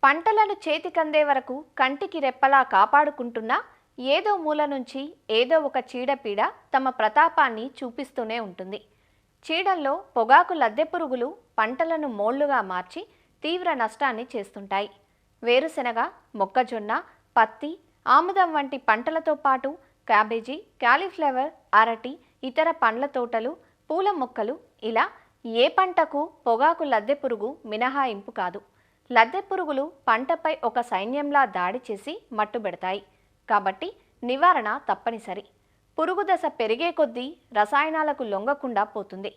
పంటలను చేతికందే వరకు కంటికి రెప్పలా కాపాడుకుంటున్నా ఏదో మూల నుంచి ఏదో ఒక చీడపీడ తమ ప్రతాపాన్ని చూపిస్తూనే ఉంటుంది. చీడల్లో పొగాకు లద్దె పురుగులు పంటలను మోళ్లుగా మార్చి తీవ్ర నష్టాన్ని చేస్తుంటాయి. వేరుశెనగ, మొక్కజొన్న, పత్తి, ఆముదం వంటి పంటలతో పాటు క్యాబేజీ, కాలీఫ్లవర్, అరటి, ఇతర పండ్ల తోటలు, పూల మొక్కలు ఇలా ఏ పంటకు పొగాకు లద్దె పురుగు మినహాయింపు కాదు. లద్దె పురుగులు పంటపై ఒక సైన్యంలా దాడి చేసి మట్టుబెడతాయి. కాబట్టి నివారణ తప్పనిసరి. పురుగు దశ పెరిగే కొద్దీ రసాయనాలకు లొంగకుండా పోతుంది.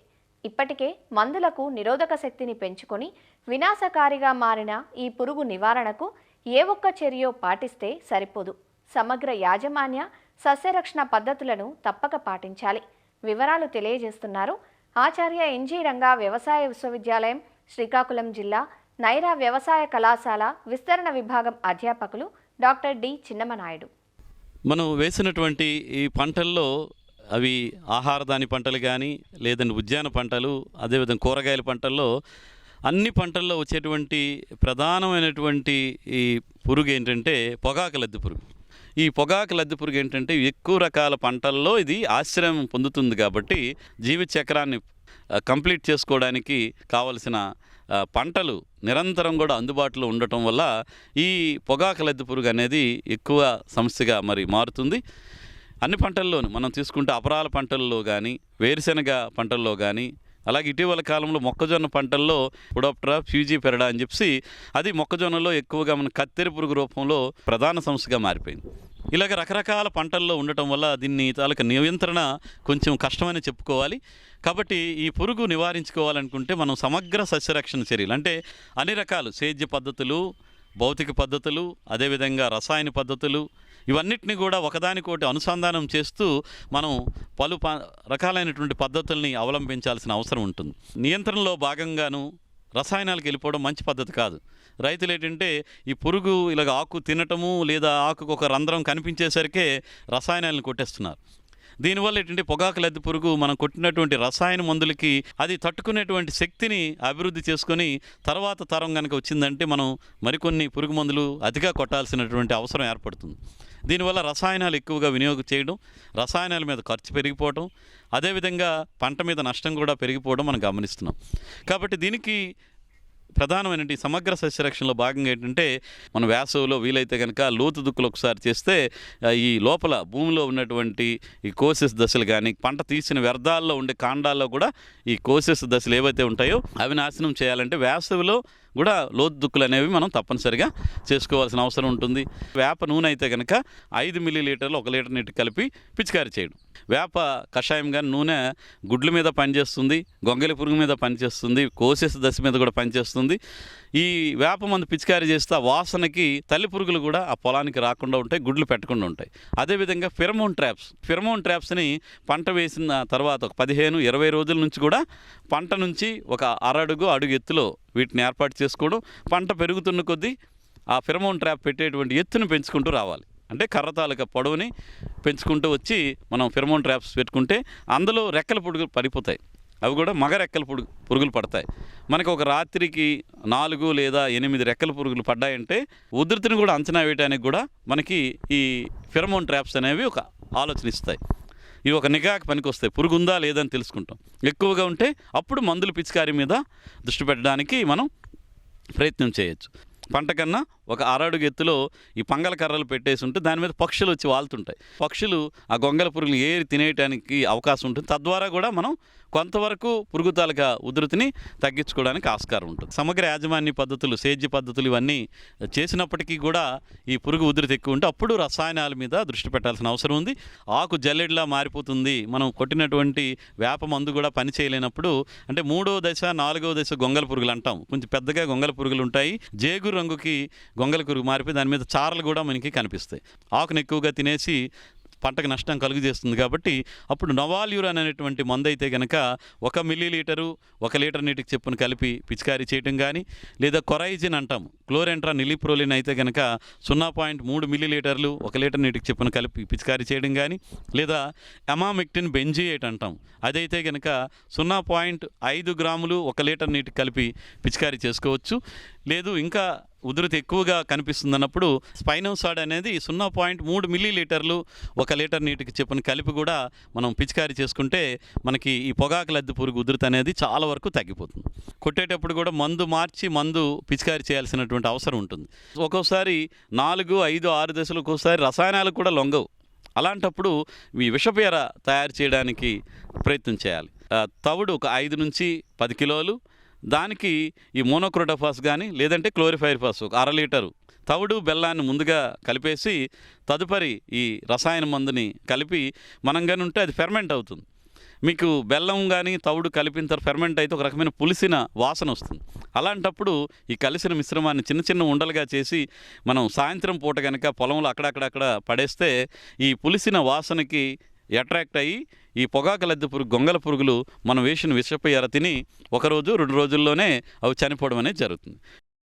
ఇప్పటికే మందులకు నిరోధక శక్తిని పెంచుకొని వినాశకారిగా మారిన ఈ పురుగు నివారణకు ఏ ఒక్క చర్యో పాటిస్తే సరిపోదు. సమగ్ర యాజమాన్య సస్యరక్షణ పద్ధతులను తప్పక పాటించాలి. వివరాలు తెలియజేస్తున్నారు ఆచార్య ఎన్జీ రంగా వ్యవసాయ విశ్వవిద్యాలయం, శ్రీకాకుళం జిల్లా నైరా వ్యవసాయ కళాశాల విస్తరణ విభాగం అధ్యాపకులు డాక్టర్ డి చిన్నమనాయుడు. మనం వేసినటువంటి ఈ పంటల్లో అవి ఆహారధాన్య పంటలు కానీ లేదంటే ఉద్యాన పంటలు, అదేవిధంగా కూరగాయల పంటల్లో అన్ని పంటల్లో వచ్చేటువంటి ప్రధానమైనటువంటి ఈ పురుగు ఏంటంటే పొగాకు లద్దె పురుగు. ఈ పొగాకు లద్దె పురుగు ఏంటంటే ఎక్కువ రకాల పంటల్లో ఇది ఆశ్రయం పొందుతుంది. కాబట్టి జీవిత చక్రాన్ని కంప్లీట్ చేసుకోవడానికి కావలసిన పంటలు నిరంతరం కూడా అందుబాటులో ఉండటం వల్ల ఈ పొగాకు లద్దె పురుగు అనేది ఎక్కువ సమస్యగా మారుతుంది. అన్ని పంటల్లోనూ మనం తీసుకుంటే అపరాల పంటల్లో కానీ, వేరుశెనగ పంటల్లో కానీ, అలాగే ఇటీవల కాలంలో మొక్కజొన్న పంటల్లో పొడోప్టెరా ఫ్యూజిపెరడా అని చెప్పి అది మొక్కజొన్నలో ఎక్కువగా మన కత్తెర పురుగు రూపంలో ప్రధాన సమస్యగా మారిపోయింది. ఇలాగ రకరకాల పంటల్లో ఉండటం వల్ల దీన్ని తాలూకా నియంత్రణ కొంచెం కష్టమని చెప్పుకోవాలి. కాబట్టి ఈ పురుగు నివారించుకోవాలనుకుంటే మనం సమగ్ర సస్యరక్షణ చర్యలు అంటే అన్ని రకాలు సేద్య పద్ధతులు, భౌతిక పద్ధతులు, అదేవిధంగా రసాయన పద్ధతులు ఇవన్నిటిని కూడా ఒకదానికోటి అనుసంధానం చేస్తూ మనం పలు రకాలైనటువంటి పద్ధతుల్ని అవలంబించాల్సిన అవసరం ఉంటుంది. నియంత్రణలో భాగంగాను రసాయనాలకు వెళ్ళిపోవడం మంచి పద్ధతి కాదు. రైతులు ఏంటంటే ఈ పురుగు ఇలాగ ఆకు తినటము లేదా ఆకుకు ఒక రంధ్రం కనిపించేసరికే రసాయనాలను కొట్టేస్తున్నారు. దీనివల్ల ఏంటంటే పొగాకు లద్దె పురుగు మనం కొట్టినటువంటి రసాయన మందులకి అది తట్టుకునేటువంటి శక్తిని అభివృద్ధి చేసుకొని తర్వాత తరం కనుక వచ్చిందంటే మనం మరికొన్ని పురుగు మందులు అతిగా కొట్టాల్సినటువంటి అవసరం ఏర్పడుతుంది. దీనివల్ల రసాయనాలు ఎక్కువగా వినియోగం చేయడం, రసాయనాల మీద ఖర్చు పెరిగిపోవడం, అదేవిధంగా పంట మీద నష్టం కూడా పెరిగిపోవడం మనం గమనిస్తున్నాం. కాబట్టి దీనికి ప్రధానమైన సమగ్ర సస్యరక్షణలో భాగంగా ఏంటంటే మనం వేసవిలో వీలైతే కనుక లోతు దుక్కులు ఒకసారి చేస్తే ఈ లోపల భూమిలో ఉన్నటువంటి ఈ కోసెస్ దశలు కానీ, పంట తీసిన వ్యర్థాల్లో ఉండే కాండాల్లో కూడా ఈ కోసెస్ దశలు ఏవైతే ఉంటాయో అవి నాశనం చేయాలంటే వేసవిలో కూడా లోతు దుక్కులు అనేవి మనం తప్పనిసరిగా చేసుకోవాల్సిన అవసరం ఉంటుంది. వేప నూనె అయితే కనుక 5 మిల్లీలీటర్లు 1 లీటర్ నీటికి కలిపి పిచికారీ చేయడం. వేప కషాయం కానీ నూనె గుడ్ల మీద పనిచేస్తుంది, గొంగలి పురుగు మీద పనిచేస్తుంది, కోసెస్ దశ మీద కూడా పనిచేస్తుంది. ఈ వేప మందు పిచికారీ చేస్తే ఆ వాసనకి తల్లి పురుగులు కూడా ఆ పొలానికి రాకుండా ఉంటాయి, గుడ్లు పెట్టకుండా ఉంటాయి. అదేవిధంగా ఫిరమోన్ ట్రాప్స్ని పంట వేసిన తర్వాత ఒక 15-20 రోజుల నుంచి కూడా పంట నుంచి ఒక అడుగు ఎత్తులో వీటిని ఏర్పాటు చేసుకోవడం, పంట పెరుగుతున్న కొద్దీ ఆ ఫిరమోన్ ట్రాప్ పెట్టేటువంటి ఎత్తును పెంచుకుంటూ రావాలి. అంటే కర్ర తాలూకా పొడవుని పెంచుకుంటూ వచ్చి మనం ఫిరమోన్ ట్రాప్స్ పెట్టుకుంటే అందులో రెక్కల పురుగులు పడిపోతాయి. అవి కూడా మగ రెక్కల పురుగులు పడతాయి. మనకు ఒక రాత్రికి 4 లేదా 8 రెక్కల పురుగులు పడ్డాయంటే ఉధృతిని కూడా అంచనా వేయడానికి కూడా మనకి ఈ ఫిరమోన్ ట్రాప్స్ అనేవి ఒక ఆలోచన ఇస్తాయి. ఇవి ఒక నిఘాకి పనికి వస్తాయి. పురుగు ఉందా లేదని తెలుసుకుంటాం. ఎక్కువగా ఉంటే అప్పుడు మందుల పిచికారీ మీద దృష్టి పెట్టడానికి మనం ప్రయత్నం చేయొచ్చు. పంట కన్నా ఒక అడుగు ఎత్తులో ఈ పంగల కర్రలు పెట్టేసి ఉంటే దాని మీద పక్షులు వచ్చి వాళ్తుంటాయి. పక్షులు ఆ గొంగల పురుగులు ఏరి తినేయడానికి అవకాశం ఉంటుంది. తద్వారా కూడా మనం కొంతవరకు పురుగు తాలూకా ఉధృతిని తగ్గించుకోవడానికి ఆస్కారం ఉంటుంది. సమగ్ర యాజమాన్య పద్ధతులు, సేద్య పద్ధతులు ఇవన్నీ చేసినప్పటికీ కూడా ఈ పురుగు ఉధృతి ఎక్కువ ఉంటే అప్పుడు రసాయనాల మీద దృష్టి పెట్టాల్సిన అవసరం ఉంది. ఆకు జల్లెడిలా మారిపోతుంది. మనం కొట్టినటువంటి వేప మందు కూడా పని చేయలేనప్పుడు అంటే 3వ దశ 4వ దశ గొంగల పురుగులు అంటాం. కొంచెం పెద్దగా గొంగల పురుగులు ఉంటాయి. జేగురు రంగుకి గొంగల పురుగు మారిపోయి దాని మీద చారలు కూడా మనకి కనిపిస్తాయి. ఆకును ఎక్కువగా తినేసి పంటకు నష్టం కలుగజేస్తుంది. కాబట్టి అప్పుడు నవాల్యూరాన్ అనేటువంటి మందు అయితే కనుక 1 మిల్లీలీటరు 1 లీటర్ నీటికి చెప్పును కలిపి పిచికారీ చేయడం కానీ, లేదా కొరైజిన్ అంటాము, క్లోరెంట్రా నిలిప్రోలిన్ అయితే కనుక 0.3 మిల్లీలీటర్లు 1 లీటర్ నీటికి చెప్పును కలిపి పిచికారీ చేయడం కానీ, లేదా ఎమామిక్టిన్ బెంజియేట్ అంటాం, అదైతే కనుక 0.5 గ్రాములు 1 లీటర్ నీటికి కలిపి పిచికారీ చేసుకోవచ్చు. లేదు ఇంకా ఉధృతి ఎక్కువగా కనిపిస్తుంది అన్నప్పుడు స్పైనోసాడ్ అనేది 0.3 మిల్లీలీటర్లు 1 లీటర్ నీటికి చొప్పున కలిపి కూడా మనం పిచికారీ చేసుకుంటే మనకి ఈ పొగాకు లద్దె పురుగు ఉధృతి అనేది చాలా వరకు తగ్గిపోతుంది. కొట్టేటప్పుడు కూడా మందు పిచికారీ చేయాల్సినటువంటి అవసరం ఉంటుంది. ఒక్కోసారి 4, 5, 6 దశలు ఒక్కోసారి రసాయనాలకు కూడా లొంగవు. అలాంటప్పుడు ఈ విషపేర తయారు చేయడానికి ప్రయత్నం చేయాలి. తవుడు ఒక 5 నుంచి 10 కిలోలు, దానికి ఈ మోనోక్రోటోఫాస్ కానీ లేదంటే క్లోరిఫైర్ఫాస్ ఒక 1/2 లీటరు తవుడు బెల్లాన్ని ముందుగా కలిపేసి తదుపరి ఈ రసాయన మందుని కలిపి మనం కానీ ఉంటే అది ఫెర్మెంట్ అవుతుంది. మీకు బెల్లం కానీ తవుడు కలిపిన తర్వాత ఫెర్మెంట్ అయితే ఒక రకమైన పులిసిన వాసన వస్తుంది. అలాంటప్పుడు ఈ కలిసిన మిశ్రమాన్ని చిన్న చిన్న ఉండలుగా చేసి మనం సాయంత్రం పూట కనుక పొలంలో అక్కడక్కడ పడేస్తే ఈ పులిసిన వాసనకి అట్రాక్ట్ అయ్యి ఈ పొగాకు లద్దె పురుగు, గొంగల పురుగులు మనం వేసిన విషపు ఎర తిని 1 రోజు 2 రోజుల్లోనే అవి చనిపోవడం అనేది జరుగుతుంది.